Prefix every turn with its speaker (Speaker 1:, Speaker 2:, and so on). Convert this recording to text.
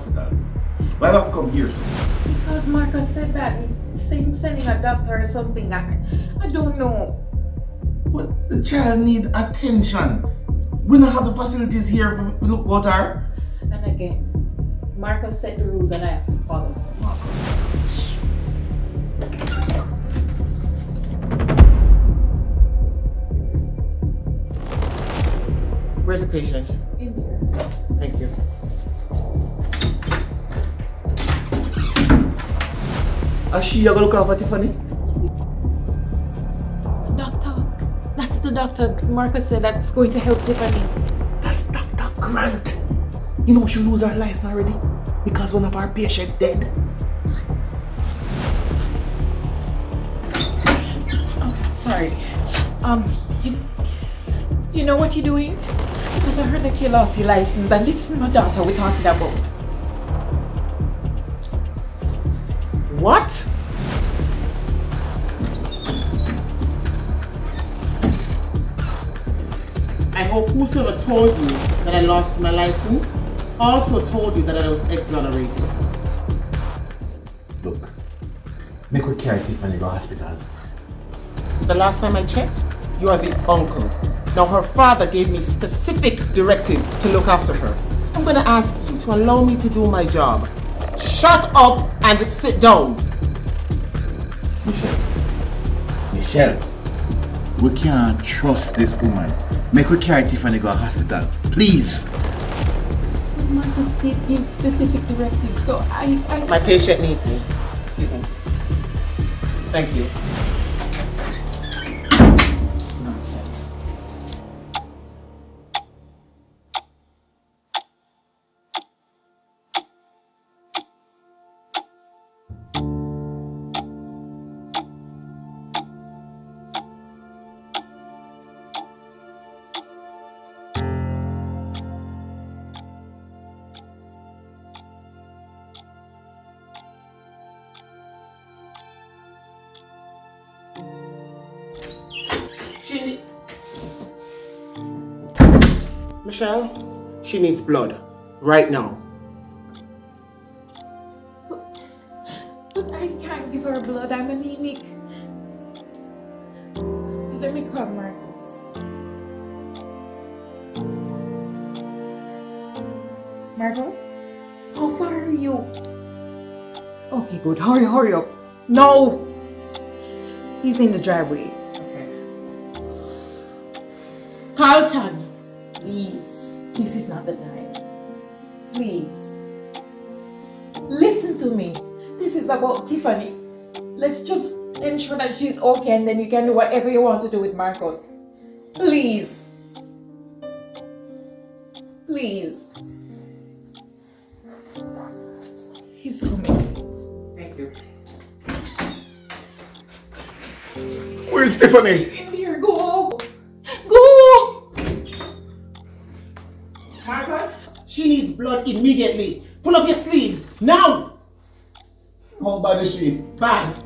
Speaker 1: hospital? Why not come here, sir?
Speaker 2: Because Marcus said that. He's sending a doctor or something. I don't know.
Speaker 1: But the child need attention. We don't have the facilities here to look at her.
Speaker 2: And again, Marcus set the rules and I have to follow.
Speaker 3: Where's the patient?
Speaker 2: In here.
Speaker 3: Thank you.
Speaker 1: Is she going to look after Tiffany?
Speaker 2: Doctor. That's the doctor. Marcus said that's going to help Tiffany.
Speaker 1: That's Dr. Grant. You know she lose her license already because one of our patients dead.
Speaker 2: Oh, sorry. You know what you're doing? Because I heard that you lost your license and this is my daughter we're talking about.
Speaker 3: What? I hope whosoever told you that I lost my license also told you that I was exonerated.
Speaker 1: Look, make we carry Tiffany to the hospital.
Speaker 3: The last time I checked, you are the uncle. Now her father gave me specific directive to look after her. I'm going to ask you to allow me to do my job. Shut up and sit down.
Speaker 1: Michelle, we can't trust this woman. Make we carry Tiffany to the hospital, please.
Speaker 2: But Marcus did give specific directives, so I...
Speaker 3: My patient needs me. Excuse me. Thank you. Nonsense. Michelle, she needs blood. Right now.
Speaker 2: But I can't give her blood. I'm anemic. Let me call Marcus. Marcus? How far are you? Okay, good. Hurry up. No! He's in the driveway.
Speaker 3: Okay.
Speaker 2: Carlton! Please. This is not the time. Please. Listen to me. This is about Tiffany. Let's just ensure that she's okay and then you can do whatever you want to do with Marcus. Please. Please. He's coming.
Speaker 3: Thank you.
Speaker 1: Where's Tiffany?
Speaker 2: In here, go. Go.
Speaker 3: Marcus, she needs blood immediately. Pull up your sleeves, now!
Speaker 1: How bad is she?
Speaker 3: Bad.